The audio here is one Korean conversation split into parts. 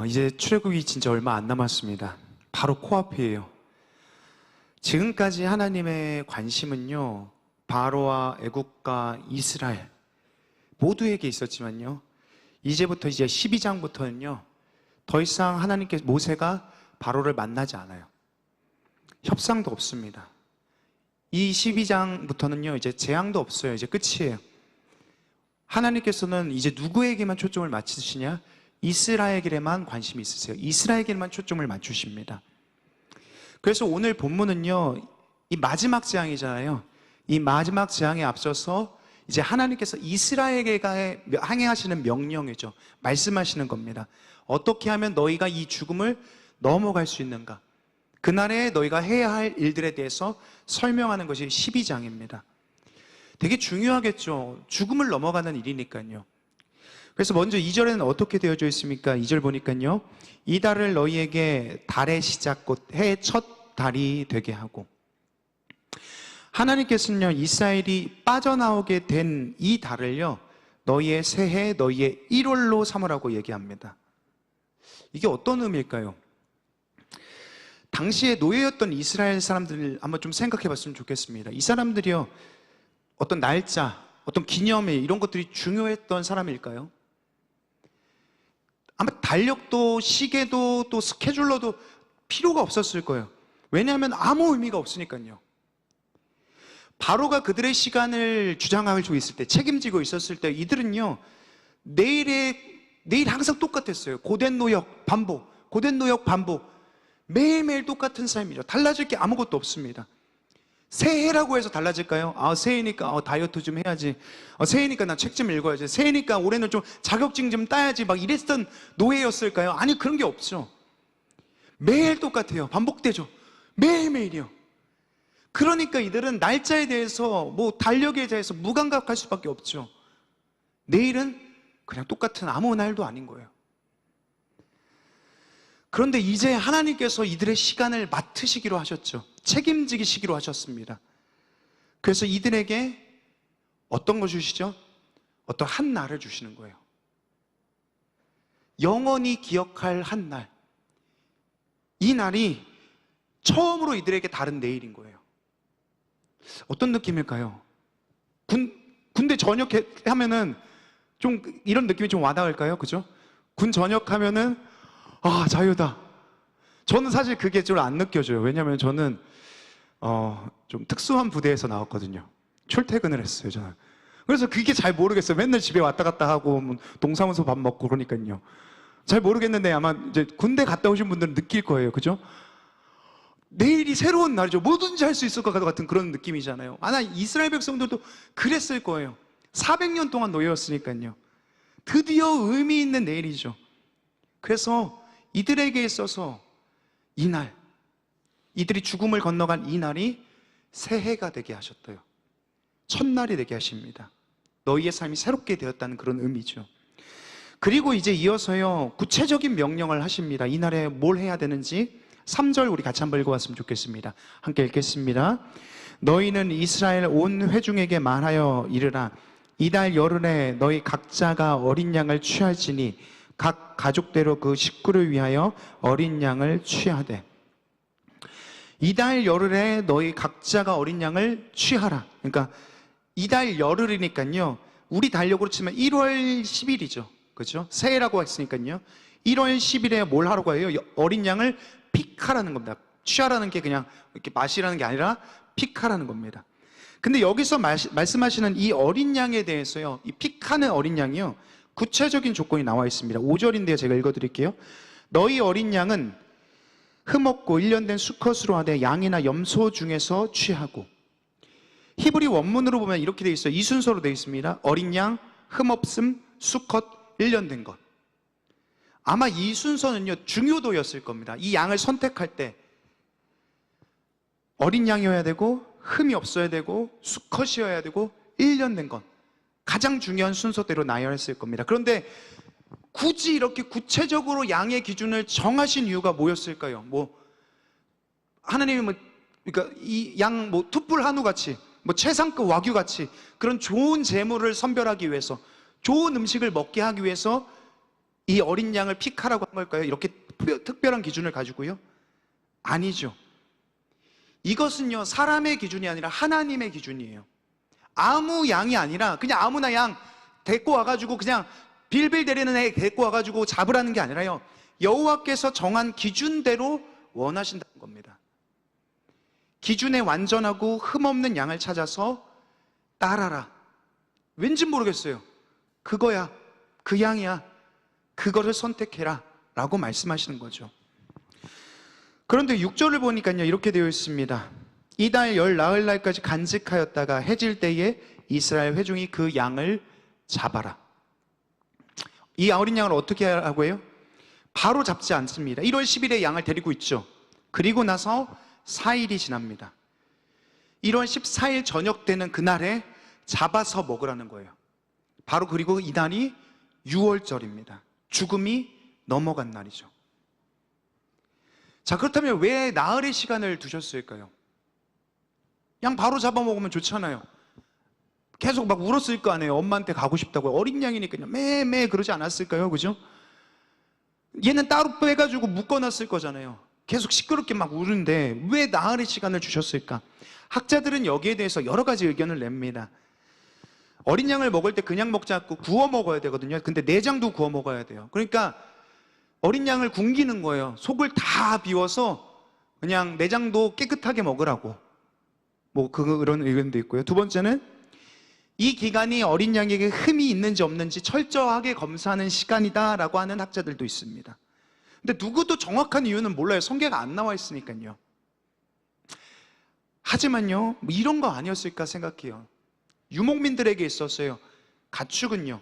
이제 출애굽이 진짜 얼마 안 남았습니다. 바로 코앞이에요. 지금까지 하나님의 관심은요, 바로와 애국과 이스라엘 모두에게 있었지만요, 이제부터 이제 12장부터는요, 더 이상 모세가 바로를 만나지 않아요. 협상도 없습니다. 이 12장부터는요, 이제 재앙도 없어요. 이제 끝이에요. 하나님께서는 이제 누구에게만 초점을 맞추시냐? 이스라엘에게만 관심이 있으세요. 이스라엘에게만 초점을 맞추십니다. 그래서 오늘 본문은요, 이 마지막 재앙이잖아요. 이 마지막 재앙에 앞서서 이제 하나님께서 이스라엘에게 항해하시는 명령이죠. 말씀하시는 겁니다. 어떻게 하면 너희가 이 죽음을 넘어갈 수 있는가? 그날에 너희가 해야 할 일들에 대해서 설명하는 것이 12장입니다. 되게 중요하겠죠. 죽음을 넘어가는 일이니까요. 그래서 먼저 2절에는 어떻게 되어져 있습니까? 2절 보니까요, 이 달을 너희에게 달의 시작 곧 해의 첫 달이 되게 하고, 하나님께서는요, 이스라엘이 빠져나오게 된 이 달을요, 너희의 새해, 너희의 1월로 삼으라고 얘기합니다. 이게 어떤 의미일까요? 당시에 노예였던 이스라엘 사람들을 한번 좀 생각해 봤으면 좋겠습니다. 이 사람들이요, 어떤 날짜, 어떤 기념일, 이런 것들이 중요했던 사람일까요? 아마 달력도 시계도 또 스케줄러도 필요가 없었을 거예요. 왜냐하면 아무 의미가 없으니까요. 바로가 그들의 시간을 주장하고 있을 때, 책임지고 있었을 때, 이들은요, 내일 항상 똑같았어요. 고된 노역, 반복, 고된 노역, 반복. 매일매일 똑같은 삶이죠. 달라질 게 아무것도 없습니다. 새해라고 해서 달라질까요? 새해니까 다이어트 좀 해야지. 새해니까 나 책 좀 읽어야지. 새해니까 올해는 좀 자격증 좀 따야지. 막 이랬던 노예였을까요? 아니, 그런 게 없죠. 매일 똑같아요. 반복되죠. 매일매일이요. 그러니까 이들은 날짜에 대해서, 달력에 대해서 무감각할 수밖에 없죠. 내일은 그냥 똑같은 아무 날도 아닌 거예요. 그런데 이제 하나님께서 이들의 시간을 맡으시기로 하셨죠. 책임지시기로 하셨습니다. 그래서 이들에게 어떤 걸 주시죠? 어떤 한 날을 주시는 거예요. 영원히 기억할 한 날. 이 날이 처음으로 이들에게 다른 내일인 거예요. 어떤 느낌일까요? 군대 전역하면은 좀 이런 느낌이 좀 와닿을까요? 그죠? 군 전역하면은 자유다. 저는 사실 그게 좀 안 느껴져요. 왜냐하면 저는 좀 특수한 부대에서 나왔거든요. 출퇴근을 했어요, 저는. 그래서 그게 잘 모르겠어요. 맨날 집에 왔다 갔다 하고 동사무소 밥 먹고 그러니까요. 잘 모르겠는데 아마 이제 군대 갔다 오신 분들은 느낄 거예요. 그죠? 내일이 새로운 날이죠. 뭐든지 할 수 있을 것 같은 그런 느낌이잖아요. 아마 이스라엘 백성들도 그랬을 거예요. 400년 동안 노예였으니까요. 드디어 의미 있는 내일이죠. 그래서 이들에게 있어서 이 날, 이들이 죽음을 건너간 이 날이 새해가 되게 하셨대요. 첫날이 되게 하십니다. 너희의 삶이 새롭게 되었다는 그런 의미죠. 그리고 이제 이어서요, 구체적인 명령을 하십니다. 이 날에 뭘 해야 되는지 3절 우리 같이 한번 읽어봤으면 좋겠습니다. 함께 읽겠습니다. 너희는 이스라엘 온 회중에게 말하여 이르라. 이달 열흘에 너희 각자가 어린 양을 취할지니 각 가족대로 그 식구를 위하여 어린 양을 취하되, 이달 열흘에 너희 각자가 어린 양을 취하라. 그러니까 이달 열흘이니까요, 우리 달력으로 치면 1월 10일이죠. 그렇죠? 새해라고 했으니까요, 1월 10일에 뭘 하라고 해요? 어린 양을 픽하라는 겁니다. 취하라는 게 그냥 이렇게 마시라는 게 아니라 픽하라는 겁니다. 근데 여기서 말씀하시는 이 어린 양에 대해서요, 이 픽하는 어린 양이요, 구체적인 조건이 나와 있습니다. 5절인데요, 제가 읽어드릴게요. 너희 어린 양은 흠없고 1년 된 수컷으로 하되 양이나 염소 중에서 취하고, 히브리 원문으로 보면 이렇게 되어 있어요. 이 순서로 되어 있습니다. 어린 양, 흠없음, 수컷, 1년 된 것. 아마 이 순서는요, 중요도였을 겁니다. 이 양을 선택할 때 어린 양이어야 되고, 흠이 없어야 되고, 수컷이어야 되고, 1년 된 것. 가장 중요한 순서대로 나열했을 겁니다. 그런데 굳이 이렇게 구체적으로 양의 기준을 정하신 이유가 뭐였을까요? 하나님이 그러니까 이 양 투뿔 한우 같이, 최상급 와규 같이 그런 좋은 재물을 선별하기 위해서, 좋은 음식을 먹게 하기 위해서 이 어린 양을 피카라고 한 걸까요? 이렇게 특별한 기준을 가지고요? 아니죠. 이것은요, 사람의 기준이 아니라 하나님의 기준이에요. 아무 양이 아니라 그냥 아무나 양 데리고 와가지고 그냥 빌빌대리는 애 데리고 와가지고 잡으라는 게 아니라요, 여호와께서 정한 기준대로 원하신다는 겁니다. 기준에 완전하고 흠없는 양을 찾아서 따라라. 왠지 모르겠어요. 그거야, 그 양이야, 그거를 선택해라 라고 말씀하시는 거죠. 그런데 6절을 보니까요, 이렇게 되어 있습니다. 이달 열 나흘날까지 간직하였다가 해질 때에 이스라엘 회중이 그 양을 잡아라. 이 어린 양을 어떻게 하라고 해요? 바로 잡지 않습니다. 1월 10일에 양을 데리고 있죠. 그리고 나서 4일이 지납니다. 1월 14일 저녁 되는 그날에 잡아서 먹으라는 거예요. 바로 그리고 이날이 6월절입니다. 죽음이 넘어간 날이죠. 자, 그렇다면 왜 나흘의 시간을 두셨을까요? 양 바로 잡아먹으면 좋잖아요. 계속 막 울었을 거 아니에요. 엄마한테 가고 싶다고. 어린 양이니까요. 매매 그러지 않았을까요? 그죠? 얘는 따로 빼가지고 묶어놨을 거잖아요. 계속 시끄럽게 막 우는데 왜 나흘의 시간을 주셨을까? 학자들은 여기에 대해서 여러 가지 의견을 냅니다. 어린 양을 먹을 때 그냥 먹지 않고 구워 먹어야 되거든요. 근데 내장도 구워 먹어야 돼요. 그러니까 어린 양을 굶기는 거예요. 속을 다 비워서 그냥 내장도 깨끗하게 먹으라고. 뭐 그런 의견도 있고요. 두 번째는 이 기간이 어린 양에게 흠이 있는지 없는지 철저하게 검사하는 시간이다라고 하는 학자들도 있습니다. 근데 누구도 정확한 이유는 몰라요. 성경에 안 나와 있으니까요. 하지만요, 뭐 이런 거 아니었을까 생각해요. 유목민들에게 있었어요. 가축은요,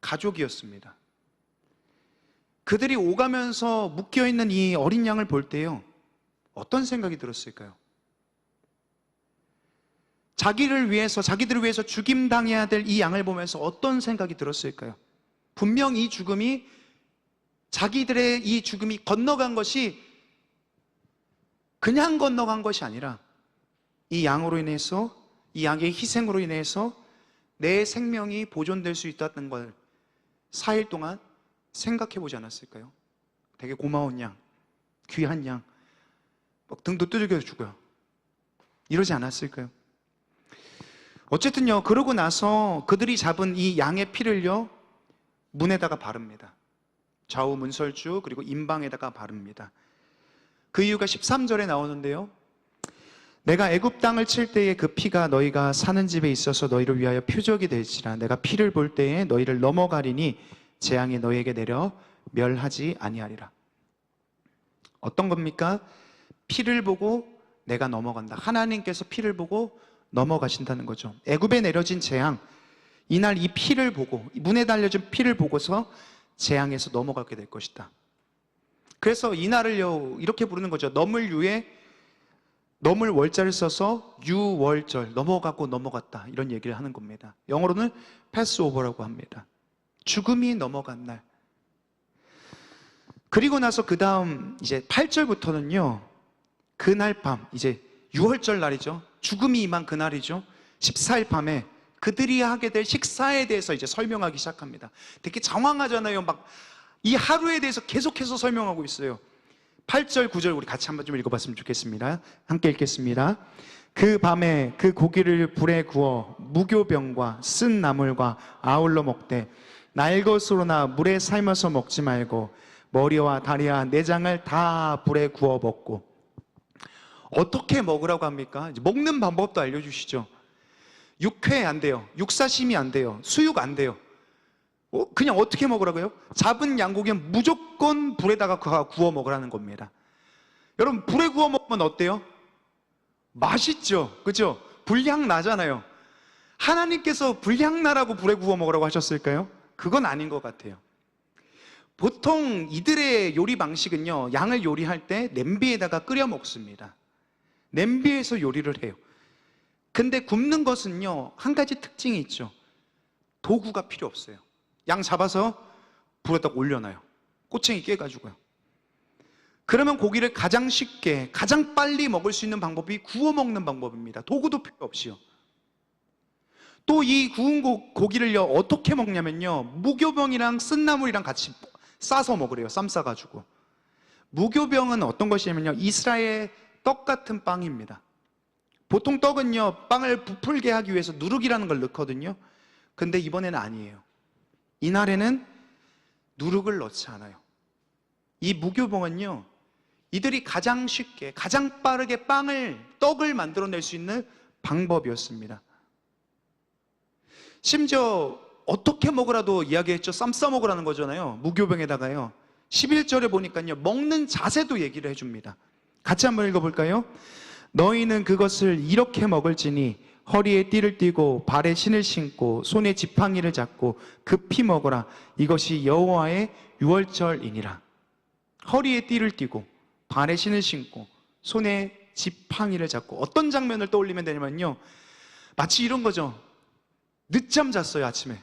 가족이었습니다. 그들이 오가면서 묶여있는 이 어린 양을 볼 때요, 어떤 생각이 들었을까요? 자기들을 위해서 죽임당해야 될 이 양을 보면서 어떤 생각이 들었을까요? 분명 이 죽음이, 자기들의 이 죽음이 건너간 것이 그냥 건너간 것이 아니라 이 양으로 인해서, 이 양의 희생으로 인해서 내 생명이 보존될 수 있다는 걸 4일 동안 생각해 보지 않았을까요? 되게 고마운 양, 귀한 양, 막 등도 두들겨 주고요. 이러지 않았을까요? 어쨌든요, 그러고 나서 그들이 잡은 이 양의 피를요, 문에다가 바릅니다. 좌우 문설주 그리고 임방에다가 바릅니다. 그 이유가 13절에 나오는데요, 내가 애굽 땅을 칠 때에 그 피가 너희가 사는 집에 있어서 너희를 위하여 표적이 될지라. 내가 피를 볼 때에 너희를 넘어가리니 재앙이 너희에게 내려 멸하지 아니하리라. 어떤 겁니까? 피를 보고 내가 넘어간다. 하나님께서 피를 보고 넘어가신다는 거죠. 애굽에 내려진 재앙, 이날 이 피를 보고, 문에 달려진 피를 보고서 재앙에서 넘어가게 될 것이다. 그래서 이날을요, 이렇게 부르는 거죠. 넘을 유에 넘을 월자를 써서 유월절, 넘어가고 넘어갔다, 이런 얘기를 하는 겁니다. 영어로는 패스오버라고 합니다. 죽음이 넘어간 날. 그리고 나서 그 다음 이제 8절부터는요, 그날 밤, 이제 6월절 날이죠. 죽음이 임한 그날이죠. 14일 밤에 그들이 하게 될 식사에 대해서 이제 설명하기 시작합니다. 되게 장황하잖아요. 막 이 하루에 대해서 계속해서 설명하고 있어요. 8절, 9절 우리 같이 한번 좀 읽어봤으면 좋겠습니다. 함께 읽겠습니다. 그 밤에 그 고기를 불에 구워 무교병과 쓴 나물과 아울러 먹되 날 것으로나 물에 삶아서 먹지 말고 머리와 다리와 내장을 다 불에 구워 먹고. 어떻게 먹으라고 합니까? 이제 먹는 방법도 알려주시죠. 육회 안 돼요. 육사심이 안 돼요. 수육 안 돼요. 그냥 어떻게 먹으라고요? 잡은 양고기는 무조건 불에다가 구워 먹으라는 겁니다. 여러분, 불에 구워 먹으면 어때요? 맛있죠? 그죠? 불향 나잖아요. 하나님께서 불향 나라고 불에 구워 먹으라고 하셨을까요? 그건 아닌 것 같아요. 보통 이들의 요리 방식은요, 양을 요리할 때 냄비에다가 끓여 먹습니다. 냄비에서 요리를 해요. 근데 굽는 것은요, 한 가지 특징이 있죠. 도구가 필요 없어요. 양 잡아서 불에다 올려놔요. 꼬챙이 깨가지고요. 그러면 고기를 가장 쉽게, 가장 빨리 먹을 수 있는 방법이 구워 먹는 방법입니다. 도구도 필요 없이요. 또 이 구운 고기를요, 어떻게 먹냐면요, 무교병이랑 쓴나물이랑 같이 싸서 먹으래요. 쌈 싸가지고. 무교병은 어떤 것이냐면요, 이스라엘 떡 같은 빵입니다. 보통 떡은요, 빵을 부풀게 하기 위해서 누룩이라는 걸 넣거든요. 근데 이번에는 아니에요. 이날에는 누룩을 넣지 않아요. 이 무교병은요, 이들이 가장 쉽게, 가장 빠르게 떡을 만들어낼 수 있는 방법이었습니다. 심지어 어떻게 먹으라도 이야기했죠. 쌈 싸 먹으라는 거잖아요. 무교병에다가요. 11절에 보니까요, 먹는 자세도 얘기를 해줍니다. 같이 한번 읽어볼까요? 너희는 그것을 이렇게 먹을지니 허리에 띠를 띠고 발에 신을 신고 손에 지팡이를 잡고 급히 먹어라. 이것이 여호와의 유월절이니라. 허리에 띠를 띠고 발에 신을 신고 손에 지팡이를 잡고, 어떤 장면을 떠올리면 되냐면요, 마치 이런 거죠. 늦잠 잤어요. 아침에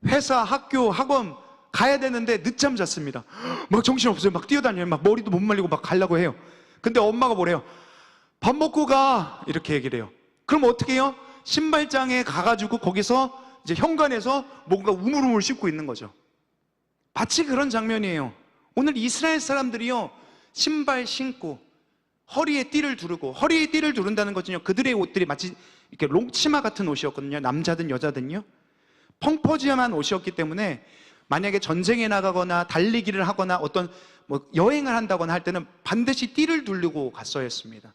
회사, 학교, 학원 가야 되는데 늦잠 잤습니다. 막 정신없어요. 막 뛰어다녀요. 막 머리도 못 말리고 막 가려고 해요. 근데 엄마가 뭐래요? 밥 먹고 가, 이렇게 얘기를 해요. 그럼 어떻게 해요? 신발장에 가가지고 거기서 이제 현관에서 뭔가 우물우물 씻고 있는 거죠. 마치 그런 장면이에요. 오늘 이스라엘 사람들이요, 신발 신고 허리에 띠를 두르고, 허리에 띠를 두른다는 것은요, 그들의 옷들이 마치 이렇게 롱치마 같은 옷이었거든요. 남자든 여자든요. 펑퍼짐한 옷이었기 때문에 만약에 전쟁에 나가거나 달리기를 하거나 어떤 여행을 한다거나 할 때는 반드시 띠를 두르고 갔어야 했습니다.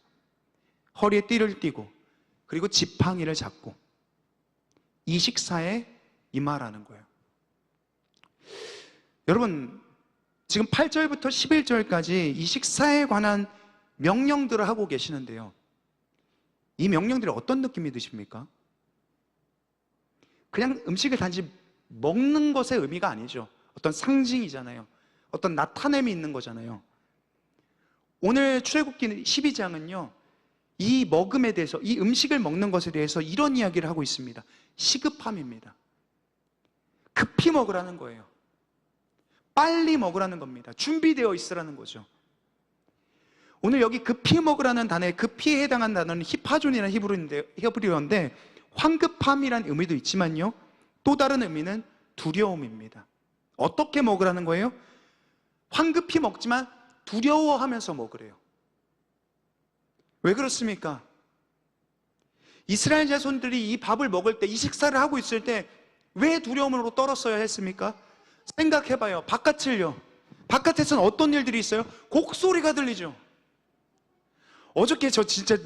허리에 띠를 띠고, 그리고 지팡이를 잡고 이 식사에 임하라는 거예요. 여러분, 지금 8절부터 11절까지 이 식사에 관한 명령들을 하고 계시는데요, 이 명령들이 어떤 느낌이 드십니까? 그냥 음식을 단지 먹는 것의 의미가 아니죠. 어떤 상징이잖아요. 어떤 나타냄이 있는 거잖아요. 오늘 출애굽기 12장은요, 이 먹음에 대해서, 이 음식을 먹는 것에 대해서 이런 이야기를 하고 있습니다. 시급함입니다. 급히 먹으라는 거예요. 빨리 먹으라는 겁니다. 준비되어 있으라는 거죠. 오늘 여기 급히 먹으라는 단어에 급히에 해당한 단어는 히파존이라는 히브리어인데 황급함이라는 의미도 있지만요, 또 다른 의미는 두려움입니다. 어떻게 먹으라는 거예요? 황급히 먹지만 두려워하면서 먹으래요. 왜 그렇습니까? 이스라엘 자손들이 이 밥을 먹을 때, 이 식사를 하고 있을 때 왜 두려움으로 떨었어야 했습니까? 생각해봐요. 바깥을요, 바깥에서는 어떤 일들이 있어요? 곡소리가 들리죠. 어저께 저 진짜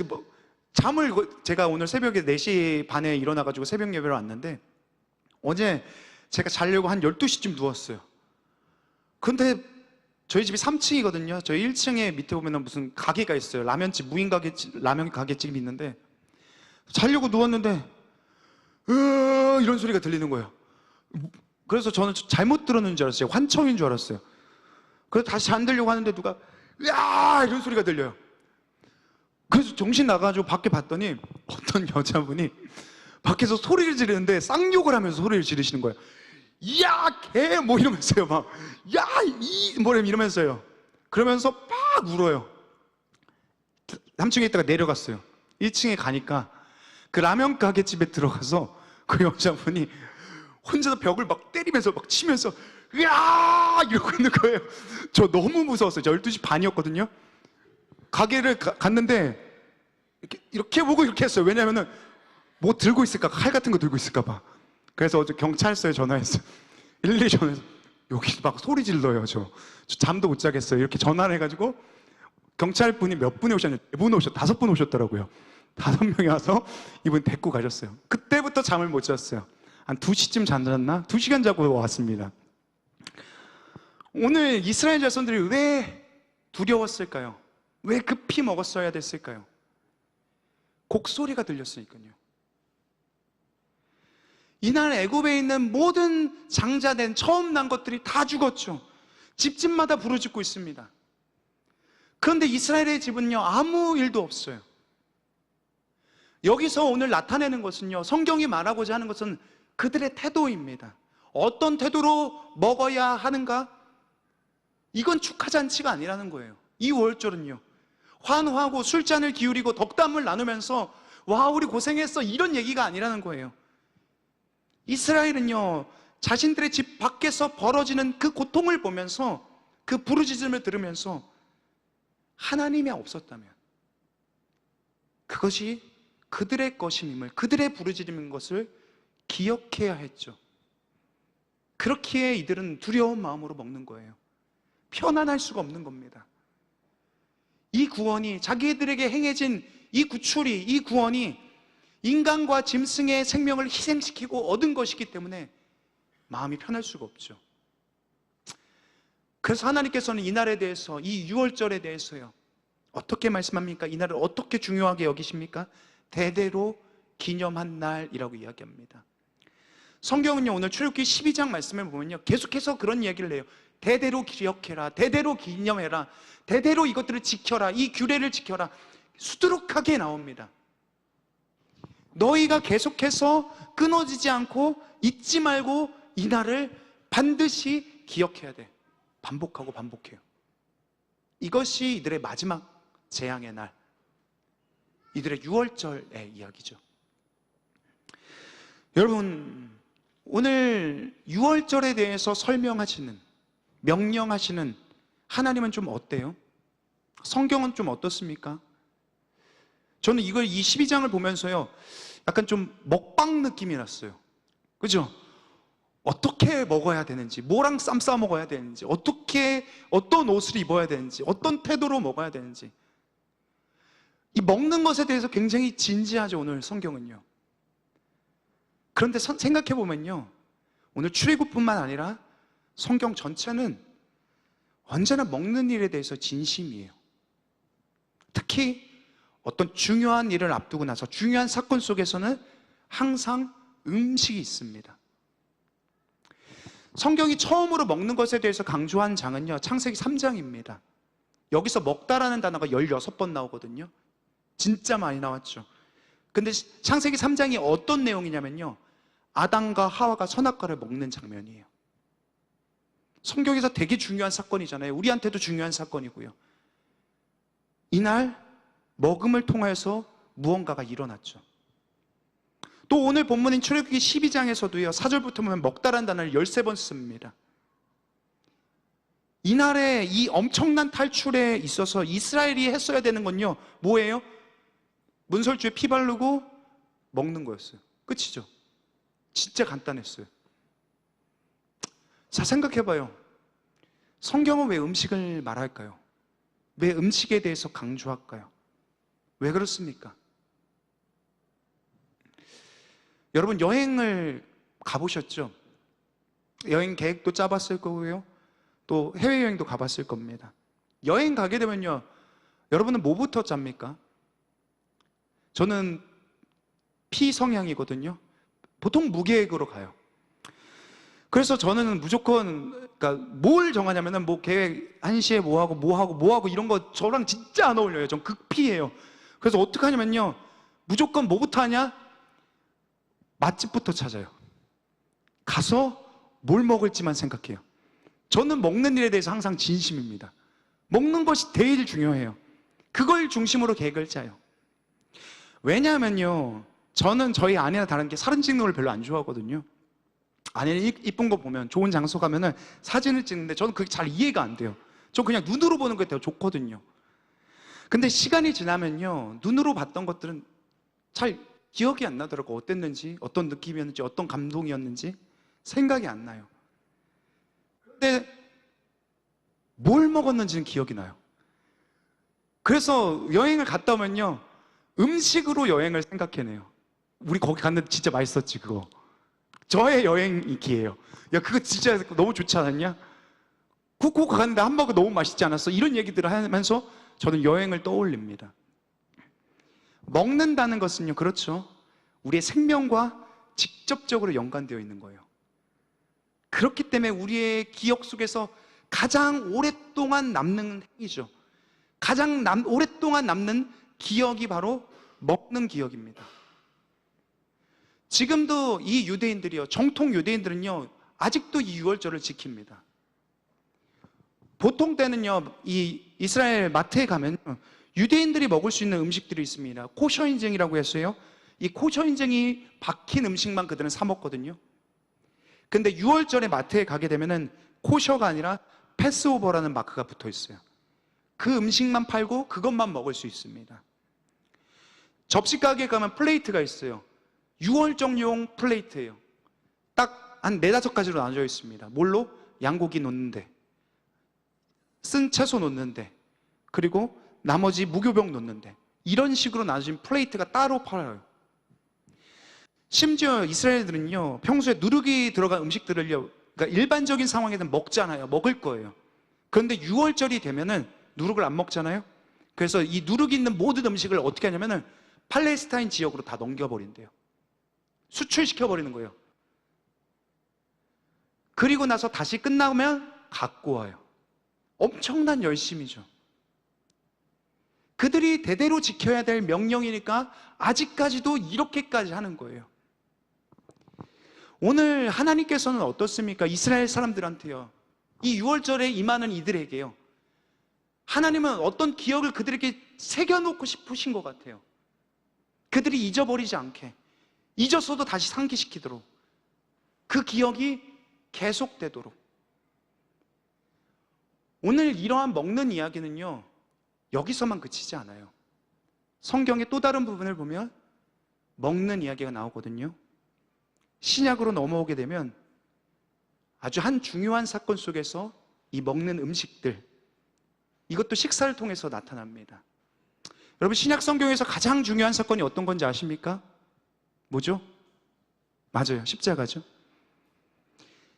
제가 오늘 새벽에 4시 반에 일어나가지고 새벽 예배를 왔는데, 어제 제가 자려고 한 12시쯤 누웠어요. 근데 저희 집이 3층이거든요. 저희 1층에 밑에 보면 무슨 가게가 있어요. 라면집, 무인 가게집, 라면 가게집이 있는데, 자려고 누웠는데 이런 소리가 들리는 거예요. 그래서 저는 잘못 들었는 줄 알았어요. 환청인 줄 알았어요. 그래서 다시 잠들려고 하는데 누가 야 이런 소리가 들려요. 그래서 정신 나가지고 밖에 봤더니 어떤 여자분이 밖에서 소리를 지르는데 쌍욕을 하면서 소리를 지르시는 거예요. 야, 개! 뭐 이러면서요. 막, 야, 이러면서요. 그러면서 막 울어요. 3층에 있다가 내려갔어요. 1층에 가니까 그 라면 가게 집에 들어가서 그 여자분이 혼자서 벽을 막 때리면서 막 치면서 야! 이러고 있는 거예요. 저 너무 무서웠어요. 저 12시 반이었거든요. 가게를 갔는데 이렇게 보고 이렇게 했어요. 왜냐면은 뭐 들고 있을까? 칼 같은 거 들고 있을까 봐. 그래서 어제 경찰서에 전화했어요. 112 전화해서 여기 막 소리 질러요. 저 잠도 못 자겠어요. 이렇게 전화를 해가지고 경찰분이 몇 분이 오셨냐? 4분 5분 오셨더라고요. 5명이 와서 이분 데리고 가셨어요. 그때부터 잠을 못 잤어요. 한 2시쯤 잠잤나? 2시간 자고 왔습니다. 오늘 이스라엘 자손들이 왜 두려웠을까요? 왜 급히 먹었어야 됐을까요? 곡소리가 들렸으니까요. 이날 애굽에 있는 모든 장자된 처음 난 것들이 다 죽었죠. 집집마다 부르짖고 있습니다. 그런데 이스라엘의 집은요, 아무 일도 없어요. 여기서 오늘 나타내는 것은요, 성경이 말하고자 하는 것은 그들의 태도입니다. 어떤 태도로 먹어야 하는가? 이건 축하잔치가 아니라는 거예요. 이 5월절은요, 환호하고 술잔을 기울이고 덕담을 나누면서 와 우리 고생했어 이런 얘기가 아니라는 거예요. 이스라엘은요, 자신들의 집 밖에서 벌어지는 그 고통을 보면서, 그 부르짖음을 들으면서 하나님이 없었다면 그것이 그들의 것임을, 그들의 부르짖음인 것을 기억해야 했죠. 그렇기에 이들은 두려운 마음으로 먹는 거예요. 편안할 수가 없는 겁니다. 이 구원이, 자기들에게 행해진 이 구출이, 이 구원이 인간과 짐승의 생명을 희생시키고 얻은 것이기 때문에 마음이 편할 수가 없죠. 그래서 하나님께서는 이날에 대해서, 이 유월절에 대해서요, 어떻게 말씀합니까? 이날을 어떻게 중요하게 여기십니까? 대대로 기념한 날이라고 이야기합니다. 성경은요, 오늘 출애굽기 12장 말씀을 보면요, 계속해서 그런 이야기를 해요. 대대로 기억해라, 대대로 기념해라, 대대로 이것들을 지켜라, 이 규례를 지켜라. 수두룩하게 나옵니다. 너희가 계속해서 끊어지지 않고 잊지 말고 이 날을 반드시 기억해야 돼. 반복하고 반복해요. 이것이 이들의 마지막 재앙의 날, 이들의 유월절의 이야기죠. 여러분, 오늘 유월절에 대해서 설명하시는, 명령하시는 하나님은 좀 어때요? 성경은 좀 어떻습니까? 저는 이걸, 이 12장을 보면서요, 약간 좀 먹방 느낌이 났어요. 그죠? 어떻게 먹어야 되는지, 뭐랑 쌈 싸 먹어야 되는지, 어떻게, 어떤 옷을 입어야 되는지, 어떤 태도로 먹어야 되는지, 이 먹는 것에 대해서 굉장히 진지하죠, 오늘 성경은요. 그런데 생각해 보면요, 오늘 출애굽뿐만 아니라 성경 전체는 언제나 먹는 일에 대해서 진심이에요. 특히 어떤 중요한 일을 앞두고 나서, 중요한 사건 속에서는 항상 음식이 있습니다. 성경이 처음으로 먹는 것에 대해서 강조한 장은요, 창세기 3장입니다. 여기서 먹다라는 단어가 16번 나오거든요. 진짜 많이 나왔죠. 근데 창세기 3장이 어떤 내용이냐면요, 아담과 하와가 선악과를 먹는 장면이에요. 성경에서 되게 중요한 사건이잖아요. 우리한테도 중요한 사건이고요. 이날 먹음을 통해서 무언가가 일어났죠. 또 오늘 본문인 출애굽기 12장에서도요, 4절부터 보면 먹다라는 단어를 13번 씁니다. 이날에 이 엄청난 탈출에 있어서 이스라엘이 했어야 되는 건요, 뭐예요? 문설주에 피 바르고 먹는 거였어요. 끝이죠. 진짜 간단했어요. 자, 생각해봐요. 성경은 왜 음식을 말할까요? 왜 음식에 대해서 강조할까요? 왜 그렇습니까? 여러분, 여행을 가보셨죠? 여행 계획도 짜봤을 거고요, 또 해외여행도 가봤을 겁니다. 여행 가게 되면요, 여러분은 뭐부터 짭니까? 저는 P 성향이거든요. 보통 무계획으로 가요. 그래서 저는 무조건, 그러니까 뭘 정하냐면은, 뭐 계획 1시에 뭐하고 이런 거 저랑 진짜 안 어울려요. 전 극피예요. 그래서 어떻게 하냐면요, 무조건 뭐부터 하냐? 맛집부터 찾아요. 가서 뭘 먹을지만 생각해요. 저는 먹는 일에 대해서 항상 진심입니다. 먹는 것이 제일 중요해요. 그걸 중심으로 계획을 짜요. 왜냐하면요, 저는 저희 아내와 다른 게 사진 찍는 걸 별로 안 좋아하거든요. 아내는 이쁜 거 보면, 좋은 장소 가면은 사진을 찍는데 저는 그게 잘 이해가 안 돼요. 저 그냥 눈으로 보는 게 더 좋거든요. 근데 시간이 지나면요, 눈으로 봤던 것들은 잘 기억이 안 나더라고. 어땠는지, 어떤 느낌이었는지, 어떤 감동이었는지 생각이 안 나요. 근데 뭘 먹었는지는 기억이 나요. 그래서 여행을 갔다 오면요, 음식으로 여행을 생각해내요. 우리 거기 갔는데 진짜 맛있었지, 그거. 저의 여행기예요. 야, 그거 진짜 너무 좋지 않았냐? 후쿠오카 갔는데 hamburger 너무 맛있지 않았어? 이런 얘기들을 하면서 저는 여행을 떠올립니다. 먹는다는 것은요, 그렇죠, 우리의 생명과 직접적으로 연관되어 있는 거예요. 그렇기 때문에 우리의 기억 속에서 가장 오랫동안 남는 행위죠. 가장 오랫동안 남는 기억이 바로 먹는 기억입니다. 지금도 이 유대인들이요, 정통 유대인들은요, 아직도 이 유월절을 지킵니다. 보통 때는요, 이 이스라엘 마트에 가면 유대인들이 먹을 수 있는 음식들이 있습니다. 코셔 인증이라고 해서요, 이 코셔 인증이 박힌 음식만 그들은 사 먹거든요. 근데 6월절에 마트에 가게 되면은 코셔가 아니라 패스오버라는 마크가 붙어 있어요. 그 음식만 팔고 그것만 먹을 수 있습니다. 접시 가게에 가면 플레이트가 있어요. 6월절용 플레이트예요. 딱 한 4-5가지로 나눠져 있습니다. 뭘로? 양고기 놓는데, 쓴 채소 놓는데, 그리고 나머지 무교병 놓는데, 이런 식으로 나눠진 플레이트가 따로 팔아요. 심지어 이스라엘들은요, 평소에 누룩이 들어간 음식들을요, 그러니까 일반적인 상황에서는 먹잖아요. 먹을 거예요. 그런데 6월절이 되면은 누룩을 안 먹잖아요. 그래서 이 누룩이 있는 모든 음식을 어떻게 하냐면은 팔레스타인 지역으로 다 넘겨버린대요. 수출시켜버리는 거예요. 그리고 나서 다시 끝나면 갖고 와요. 엄청난 열심이죠. 그들이 대대로 지켜야 될 명령이니까 아직까지도 이렇게까지 하는 거예요. 오늘 하나님께서는 어떻습니까? 이스라엘 사람들한테요. 이 6월절에 임하는 이들에게요. 하나님은 어떤 기억을 그들에게 새겨놓고 싶으신 것 같아요. 그들이 잊어버리지 않게, 잊었어도 다시 상기시키도록, 그 기억이 계속되도록. 오늘 이러한 먹는 이야기는요, 여기서만 그치지 않아요. 성경의 또 다른 부분을 보면 먹는 이야기가 나오거든요. 신약으로 넘어오게 되면 아주 한 중요한 사건 속에서 이 먹는 음식들, 이것도 식사를 통해서 나타납니다. 여러분, 신약 성경에서 가장 중요한 사건이 어떤 건지 아십니까? 뭐죠? 맞아요, 십자가죠.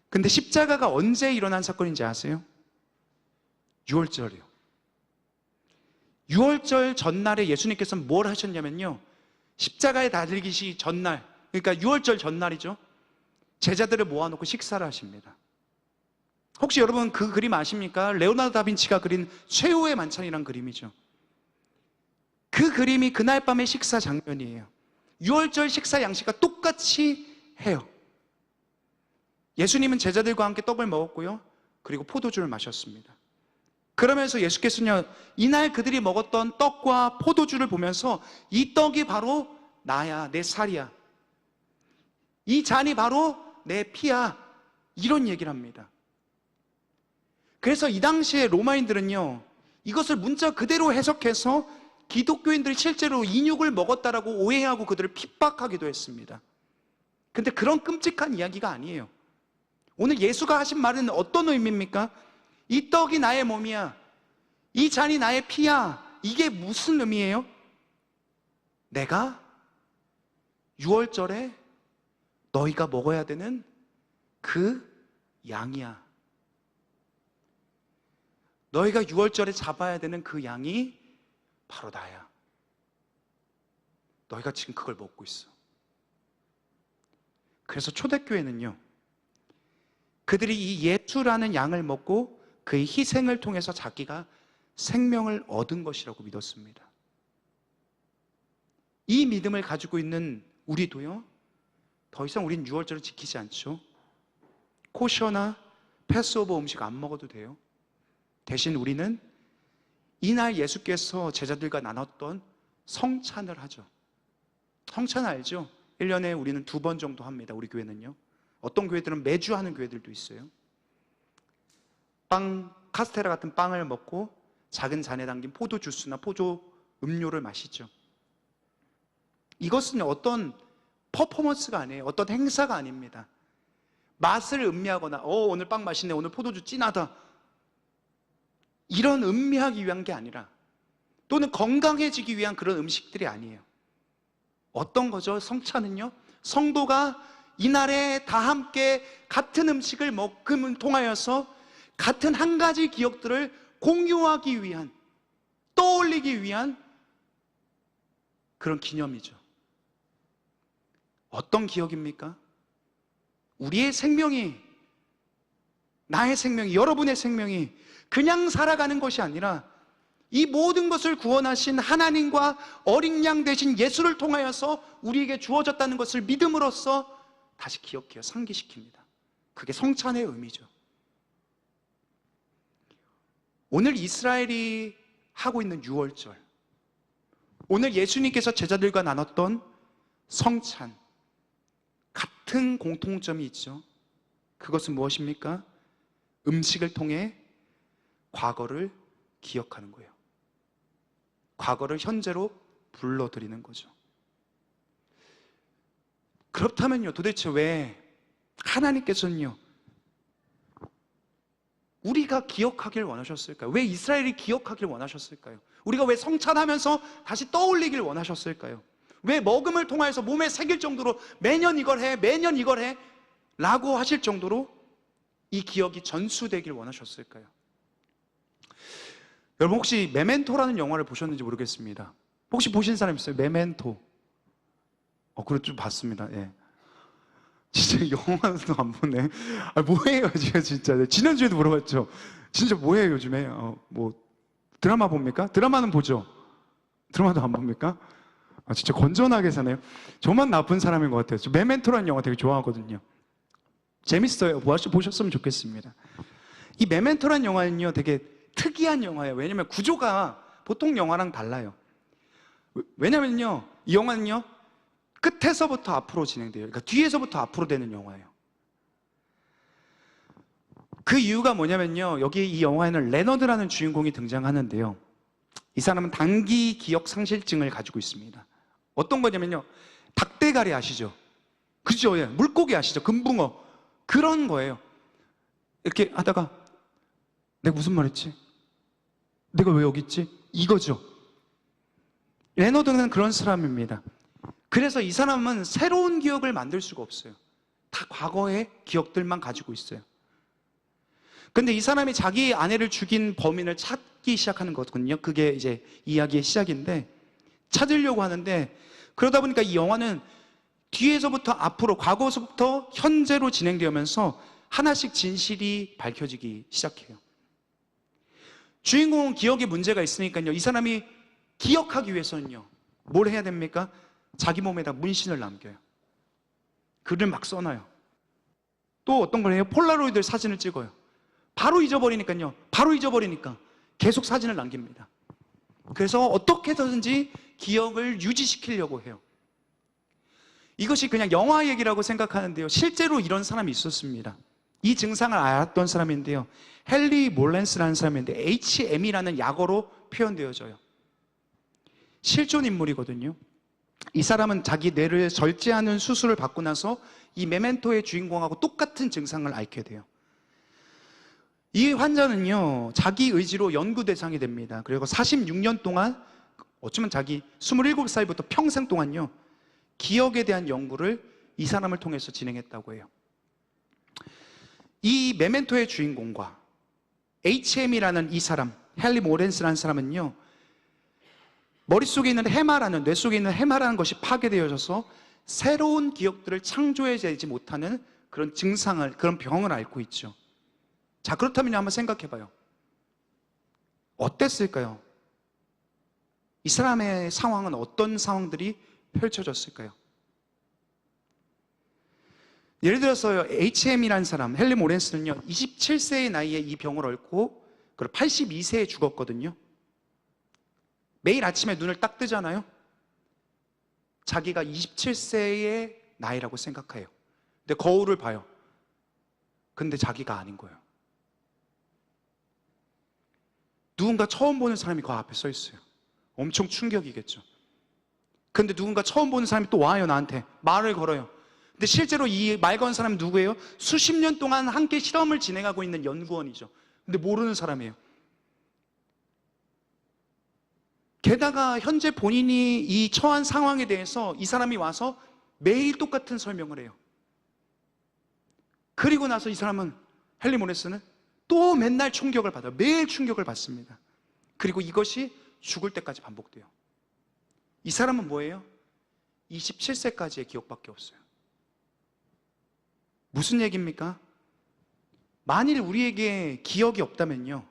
근데 십자가가 언제 일어난 사건인지 아세요? 6월절이요. 6월절 전날에 예수님께서는 뭘 하셨냐면요, 십자가에 달리기 전날, 그러니까 6월절 전날이죠. 제자들을 모아놓고 식사를 하십니다. 혹시 여러분 그 그림 아십니까? 레오나르도 다빈치가 그린 최후의 만찬이란 그림이죠. 그 그림이 그날 밤의 식사 장면이에요. 6월절 식사 양식과 똑같이 해요. 예수님은 제자들과 함께 떡을 먹었고요, 그리고 포도주를 마셨습니다. 그러면서 예수께서는 이날 그들이 먹었던 떡과 포도주를 보면서 이 떡이 바로 나야, 내 살이야, 이 잔이 바로 내 피야, 이런 얘기를 합니다. 그래서 이 당시에 로마인들은요, 이것을 문자 그대로 해석해서 기독교인들이 실제로 인육을 먹었다라고 오해하고 그들을 핍박하기도 했습니다. 근데 그런 끔찍한 이야기가 아니에요. 오늘 예수가 하신 말은 어떤 의미입니까? 이 떡이 나의 몸이야, 이 잔이 나의 피야, 이게 무슨 의미예요? 내가 6월절에 너희가 먹어야 되는 그 양이야. 너희가 6월절에 잡아야 되는 그 양이 바로 나야. 너희가 지금 그걸 먹고 있어. 그래서 초대교회는요, 그들이 이 예수라는 양을 먹고 그의 희생을 통해서 자기가 생명을 얻은 것이라고 믿었습니다. 이 믿음을 가지고 있는 우리도요, 더 이상 우린 6월절을 지키지 않죠. 코셔나 패스오버 음식 안 먹어도 돼요. 대신 우리는 이날 예수께서 제자들과 나눴던 성찬을 하죠. 성찬 알죠? 1년에 우리는 2번 정도 합니다. 우리 교회는요. 어떤 교회들은 매주 하는 교회들도 있어요. 카스테라 같은 빵을 먹고 작은 잔에 담긴 포도 주스나 포도 음료를 마시죠. 이것은 어떤 퍼포먼스가 아니에요. 어떤 행사가 아닙니다. 맛을 음미하거나 오늘 빵 맛있네, 오늘 포도주 진하다, 이런 음미하기 위한 게 아니라, 또는 건강해지기 위한 그런 음식들이 아니에요. 어떤 거죠? 성찬은요, 성도가 이날에 다 함께 같은 음식을 먹음을 통하여서 같은 한 가지 기억들을 공유하기 위한, 떠올리기 위한 그런 기념이죠. 어떤 기억입니까? 우리의 생명이, 나의 생명이, 여러분의 생명이 그냥 살아가는 것이 아니라 이 모든 것을 구원하신 하나님과 어린 양 되신 예수를 통하여서 우리에게 주어졌다는 것을 믿음으로써 다시 기억해요. 상기시킵니다. 그게 성찬의 의미죠. 오늘 이스라엘이 하고 있는 6월절, 오늘 예수님께서 제자들과 나눴던 성찬, 같은 공통점이 있죠. 그것은 무엇입니까? 음식을 통해 과거를 기억하는 거예요. 과거를 현재로 불러들이는 거죠. 그렇다면요, 도대체 왜 하나님께서는요, 우리가 기억하길 원하셨을까요? 왜 이스라엘이 기억하길 원하셨을까요? 우리가 왜 성찬하면서 다시 떠올리길 원하셨을까요? 왜 먹음을 통하여서 몸에 새길 정도로 매년 이걸 해, 매년 이걸 해 라고 하실 정도로 이 기억이 전수되길 원하셨을까요? 여러분 혹시 메멘토라는 영화를 보셨는지 모르겠습니다. 혹시 보신 사람 있어요? 메멘토. 그래 좀 봤습니다. 예. 진짜 영화도 안 보네. 뭐해요 제가 진짜. 지난주에도 물어봤죠. 진짜 뭐해요 요즘에? 뭐 드라마 봅니까? 드라마는 보죠. 드라마도 안 봅니까? 진짜 건전하게 사네요. 저만 나쁜 사람인 것 같아요. 저 메멘토라는 영화 되게 좋아하거든요. 재밌어요. 보셨으면 좋겠습니다. 이 메멘토라는 영화는요 되게 특이한 영화예요. 왜냐면 구조가 보통 영화랑 달라요. 왜냐면요 이 영화는요 끝에서부터 앞으로 진행돼요. 그러니까 뒤에서부터 앞으로 되는 영화예요. 그 이유가 뭐냐면요, 여기 이 영화에는 레너드라는 주인공이 등장하는데요, 이 사람은 단기 기억 상실증을 가지고 있습니다. 어떤 거냐면요, 닭대가리 아시죠? 그죠? 예. 물고기 아시죠? 금붕어. 그런 거예요. 이렇게 하다가 내가 무슨 말 했지? 내가 왜 여기 있지? 이거죠. 레너드는 그런 사람입니다. 그래서 이 사람은 새로운 기억을 만들 수가 없어요. 다 과거의 기억들만 가지고 있어요. 근데 이 사람이 자기 아내를 죽인 범인을 찾기 시작하는 거거든요. 그게 이제 이야기의 시작인데, 찾으려고 하는데, 그러다 보니까 이 영화는 뒤에서부터 앞으로, 과거서부터 현재로 진행되면서 하나씩 진실이 밝혀지기 시작해요. 주인공은 기억에 문제가 있으니까요, 이 사람이 기억하기 위해서는요 뭘 해야 됩니까? 자기 몸에다 문신을 남겨요. 글을 막 써놔요. 또 어떤 걸 해요? 폴라로이드 사진을 찍어요. 바로 잊어버리니까요, 바로 잊어버리니까 계속 사진을 남깁니다. 그래서 어떻게 해서든지 기억을 유지시키려고 해요. 이것이 그냥 영화 얘기라고 생각하는데요, 실제로 이런 사람이 있었습니다. 이 증상을 앓았던 사람인데요, 헨리 몰렌스라는 사람인데 HM이라는 약어로 표현되어져요. 실존 인물이거든요. 이 사람은 자기 뇌를 절제하는 수술을 받고 나서 이 메멘토의 주인공하고 똑같은 증상을 앓게 돼요. 이 환자는요 자기 의지로 연구 대상이 됩니다. 그리고 46년 동안, 어쩌면 자기 27살부터 평생 동안요 기억에 대한 연구를 이 사람을 통해서 진행했다고 해요. 이 메멘토의 주인공과 HM이라는 이 사람, 헨리 모렌스라는 사람은요, 머릿속에 있는 해마라는, 뇌 속에 있는 해마라는 것이 파괴되어져서 새로운 기억들을 창조해내지 못하는 그런 증상을, 그런 병을 앓고 있죠. 자, 그렇다면 한번 생각해 봐요. 어땠을까요? 이 사람의 상황은 어떤 상황들이 펼쳐졌을까요? 예를 들어서 HM이라는 사람, 헨리 모렌스는요 27세의 나이에 이 병을 앓고 82세에 죽었거든요. 매일 아침에 눈을 딱 뜨잖아요. 자기가 27세의 나이라고 생각해요. 근데 거울을 봐요. 근데 자기가 아닌 거예요. 누군가 처음 보는 사람이 그 앞에 서 있어요. 엄청 충격이겠죠. 근데 누군가 처음 보는 사람이 또 와요, 나한테 말을 걸어요. 근데 실제로 이 말 건 사람은 누구예요? 수십 년 동안 함께 실험을 진행하고 있는 연구원이죠. 근데 모르는 사람이에요. 게다가 현재 본인이 이 처한 상황에 대해서 이 사람이 와서 매일 똑같은 설명을 해요. 그리고 나서 이 사람은, 헨리 모렌스는 또 맨날 충격을 받아요. 매일 충격을 받습니다. 그리고 이것이 죽을 때까지 반복돼요. 이 사람은 뭐예요? 27세까지의 기억밖에 없어요. 무슨 얘기입니까? 만일 우리에게 기억이 없다면요,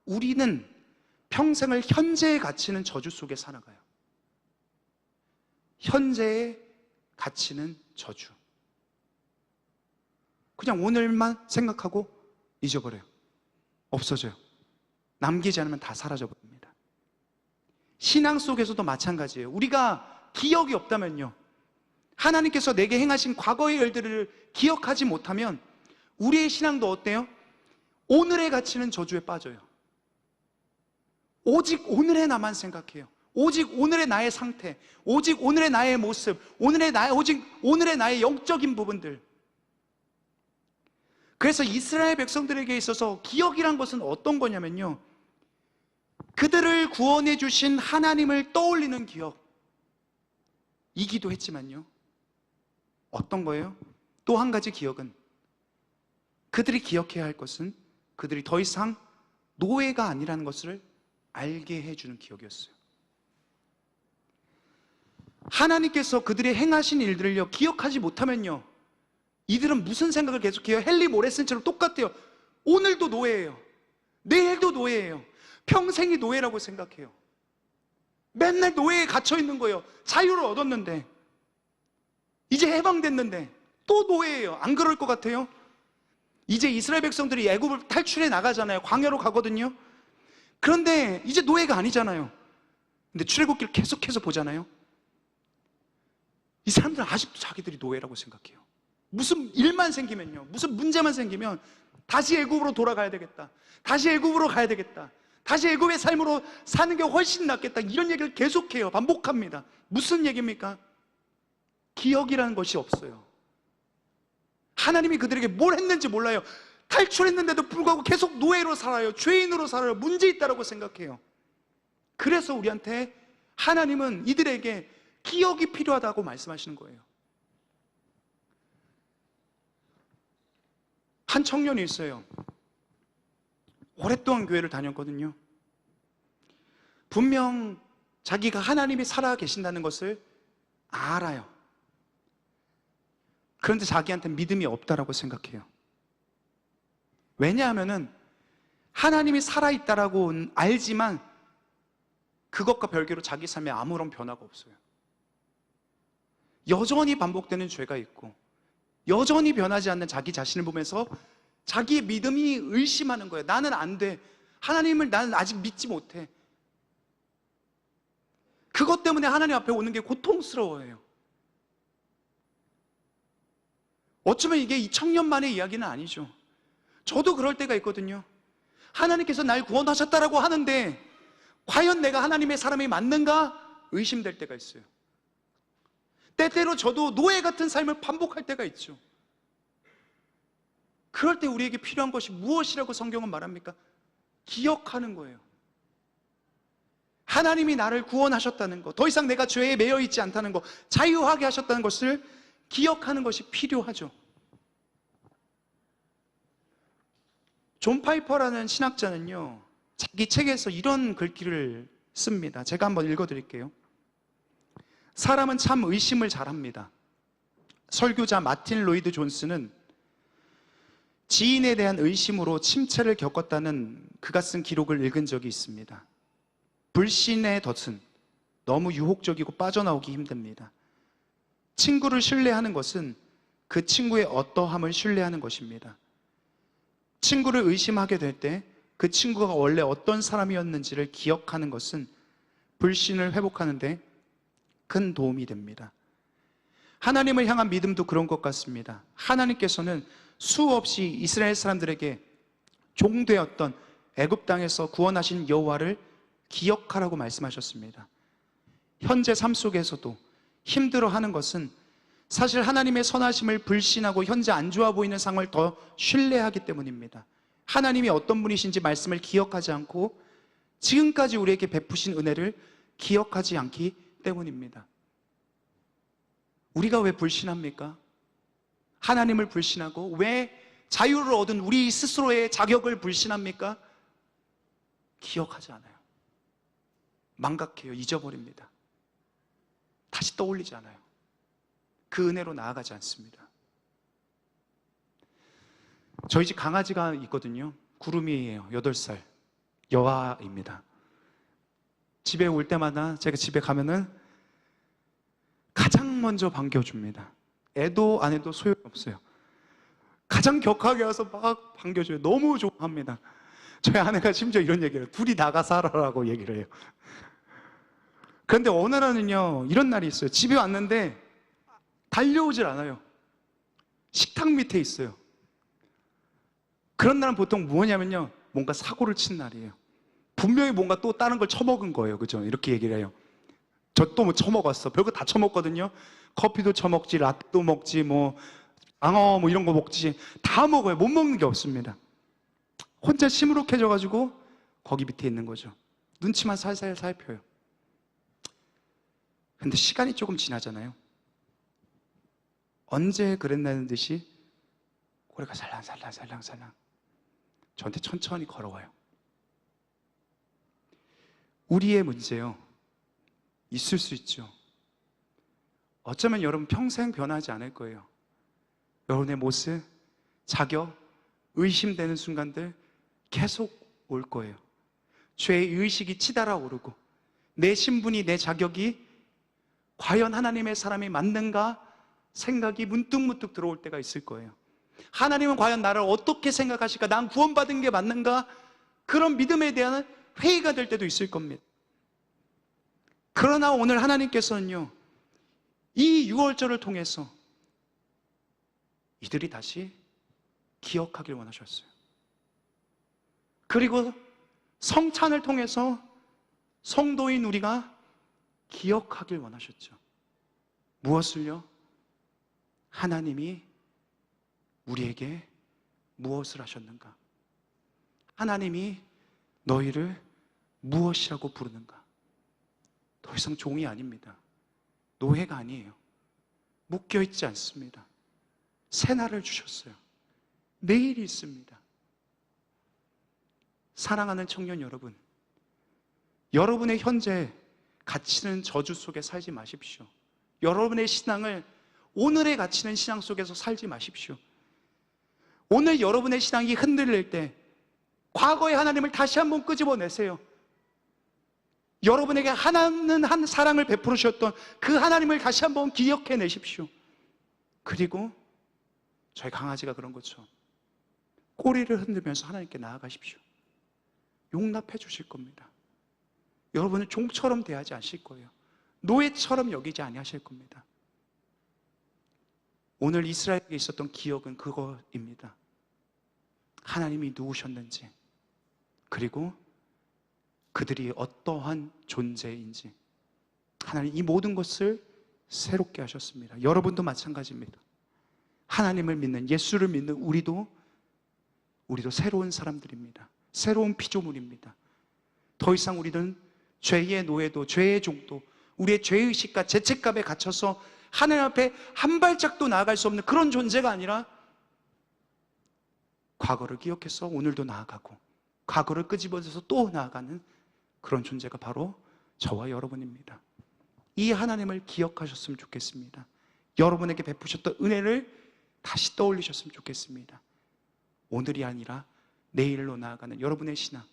우리는 평생을 현재에 갇히는 저주 속에 살아가요. 현재에 갇히는 저주. 그냥 오늘만 생각하고 잊어버려요. 없어져요. 남기지 않으면 다 사라져버립니다. 신앙 속에서도 마찬가지예요. 우리가 기억이 없다면요, 하나님께서 내게 행하신 과거의 일들을 기억하지 못하면 우리의 신앙도 어때요? 오늘의 가치는 저주에 빠져요. 오직 오늘의 나만 생각해요. 오직 오늘의 나의 상태, 오직 오늘의 나의 모습, 오직 오늘의 나의 영적인 부분들. 그래서 이스라엘 백성들에게 있어서 기억이란 것은 어떤 거냐면요, 그들을 구원해 주신 하나님을 떠올리는 기억이기도 했지만요, 어떤 거예요? 또 한 가지 기억은, 그들이 기억해야 할 것은 그들이 더 이상 노예가 아니라는 것을 알게 해주는 기억이었어요. 하나님께서 그들이 행하신 일들을요 기억하지 못하면요, 이들은 무슨 생각을 계속해요? 헨리 모레슨처럼 똑같아요. 오늘도 노예예요. 내일도 노예예요. 평생이 노예라고 생각해요. 맨날 노예에 갇혀 있는 거예요. 자유를 얻었는데, 이제 해방됐는데 또 노예예요. 안 그럴 것 같아요? 이제 이스라엘 백성들이 애굽을 탈출해 나가잖아요. 광야로 가거든요. 그런데 이제 노예가 아니잖아요. 근데 출애굽기를 계속해서 보잖아요. 이 사람들은 아직도 자기들이 노예라고 생각해요. 무슨 일만 생기면요, 무슨 문제만 생기면 다시 애굽으로 돌아가야 되겠다, 다시 애굽으로 가야 되겠다, 다시 애굽의 삶으로 사는 게 훨씬 낫겠다, 이런 얘기를 계속해요. 반복합니다. 무슨 얘기입니까? 기억이라는 것이 없어요. 하나님이 그들에게 뭘 했는지 몰라요. 탈출했는데도 불구하고 계속 노예로 살아요. 죄인으로 살아요. 문제 있다고 생각해요. 그래서 우리한테 하나님은 이들에게 기억이 필요하다고 말씀하시는 거예요. 한 청년이 있어요. 오랫동안 교회를 다녔거든요. 분명 자기가 하나님이 살아 계신다는 것을 알아요. 그런데 자기한테 믿음이 없다라고 생각해요. 왜냐하면은 하나님이 살아있다라고 알지만 그것과 별개로 자기 삶에 아무런 변화가 없어요. 여전히 반복되는 죄가 있고, 여전히 변하지 않는 자기 자신을 보면서 자기의 믿음이 의심하는 거예요. 나는 안 돼. 하나님을 나는 아직 믿지 못해. 그것 때문에 하나님 앞에 오는 게 고통스러워요. 어쩌면 이게 2000년 만의 이야기는 아니죠. 저도 그럴 때가 있거든요. 하나님께서 날 구원하셨다라고 하는데 과연 내가 하나님의 사람이 맞는가 의심될 때가 있어요. 때때로 저도 노예 같은 삶을 반복할 때가 있죠. 그럴 때 우리에게 필요한 것이 무엇이라고 성경은 말합니까? 기억하는 거예요. 하나님이 나를 구원하셨다는 것, 더 이상 내가 죄에 매여 있지 않다는 것, 자유하게 하셨다는 것을 기억하는 것이 필요하죠. 존 파이퍼라는 신학자는요, 자기 책에서 이런 글귀를 씁니다. 제가 한번 읽어드릴게요. 사람은 참 의심을 잘합니다. 설교자 마틴 로이드 존스는 지인에 대한 의심으로 침체를 겪었다는 그가 쓴 기록을 읽은 적이 있습니다. 불신의 덫은 너무 유혹적이고 빠져나오기 힘듭니다. 친구를 신뢰하는 것은 그 친구의 어떠함을 신뢰하는 것입니다. 친구를 의심하게 될 때 그 친구가 원래 어떤 사람이었는지를 기억하는 것은 불신을 회복하는 데 큰 도움이 됩니다. 하나님을 향한 믿음도 그런 것 같습니다. 하나님께서는 수없이 이스라엘 사람들에게 종되었던 애굽 땅에서 구원하신 여호와를 기억하라고 말씀하셨습니다. 현재 삶 속에서도 힘들어하는 것은 사실 하나님의 선하심을 불신하고 현재 안 좋아 보이는 상황을 더 신뢰하기 때문입니다. 하나님이 어떤 분이신지 말씀을 기억하지 않고 지금까지 우리에게 베푸신 은혜를 기억하지 않기 때문입니다. 우리가 왜 불신합니까? 하나님을 불신하고 왜 자유를 얻은 우리 스스로의 자격을 불신합니까? 기억하지 않아요. 망각해요. 잊어버립니다. 다시 떠올리지 않아요. 그 은혜로 나아가지 않습니다. 저희 집 강아지가 있거든요. 구름이에요. 8살 여아입니다. 집에 올 때마다 제가 집에 가면은 가장 먼저 반겨줍니다. 애도 안 해도 소용없어요. 가장 격하게 와서 막 반겨줘요. 너무 좋아합니다. 저희 아내가 심지어 이런 얘기를 해요. 둘이 나가 살아라고 얘기를 해요. 그런데 어느 날은요, 이런 날이 있어요. 집에 왔는데 달려오질 않아요. 식탁 밑에 있어요. 그런 날은 보통 뭐냐면요, 뭔가 사고를 친 날이에요. 분명히 뭔가 또 다른 걸 처먹은 거예요. 그죠? 이렇게 얘기를 해요. 저 또 뭐 처먹었어. 별거 다 처먹거든요. 커피도 처먹지, 라떼도 먹지, 뭐 장어 뭐 이런 거 먹지, 다 먹어요. 못 먹는 게 없습니다. 혼자 시무룩해져가지고 거기 밑에 있는 거죠. 눈치만 살살 살펴요. 근데 시간이 조금 지나잖아요. 언제 그랬나는 듯이 고래가 살랑살랑 저한테 천천히 걸어와요. 우리의 문제요, 있을 수 있죠. 어쩌면 여러분 평생 변하지 않을 거예요. 여러분의 모습, 자격, 의심되는 순간들 계속 올 거예요. 죄의 의식이 치달아 오르고, 내 신분이, 내 자격이 과연 하나님의 사람이 맞는가 생각이 문득문득 들어올 때가 있을 거예요. 하나님은 과연 나를 어떻게 생각하실까? 난 구원받은 게 맞는가? 그런 믿음에 대한 회의가 될 때도 있을 겁니다. 그러나 오늘 하나님께서는요, 이 유월절을 통해서 이들이 다시 기억하길 원하셨어요. 그리고 성찬을 통해서 성도인 우리가 기억하길 원하셨죠. 무엇을요? 하나님이 우리에게 무엇을 하셨는가? 하나님이 너희를 무엇이라고 부르는가? 더 이상 종이 아닙니다. 노예가 아니에요. 묶여있지 않습니다. 새날을 주셨어요. 내일이 있습니다. 사랑하는 청년 여러분, 여러분의 현재 갇히는 저주 속에 살지 마십시오. 여러분의 신앙을 오늘의 갇히는 신앙 속에서 살지 마십시오. 오늘 여러분의 신앙이 흔들릴 때 과거의 하나님을 다시 한번 끄집어내세요. 여러분에게 하나는 한 사랑을 베풀으셨던 그 하나님을 다시 한번 기억해내십시오. 그리고 저희 강아지가 그런 것처럼 꼬리를 흔들면서 하나님께 나아가십시오. 용납해 주실 겁니다. 여러분은 종처럼 대하지 않으실 거예요. 노예처럼 여기지 아니하실 겁니다. 오늘 이스라엘에게 있었던 기억은 그거입니다. 하나님이 누구셨는지, 그리고 그들이 어떠한 존재인지, 하나님 이 모든 것을 새롭게 하셨습니다. 여러분도 마찬가지입니다. 하나님을 믿는, 예수를 믿는 우리도 새로운 사람들입니다. 새로운 피조물입니다. 더 이상 우리는 죄의 노예도, 죄의 종도, 우리의 죄의식과 죄책감에 갇혀서 하나님 앞에 한 발짝도 나아갈 수 없는 그런 존재가 아니라 과거를 기억해서 오늘도 나아가고, 과거를 끄집어내서 또 나아가는 그런 존재가 바로 저와 여러분입니다. 이 하나님을 기억하셨으면 좋겠습니다. 여러분에게 베푸셨던 은혜를 다시 떠올리셨으면 좋겠습니다. 오늘이 아니라 내일로 나아가는 여러분의 신앙,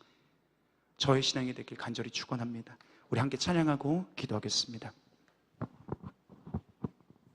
저의 신앙이 되길 간절히 축원합니다. 우리 함께 찬양하고 기도하겠습니다.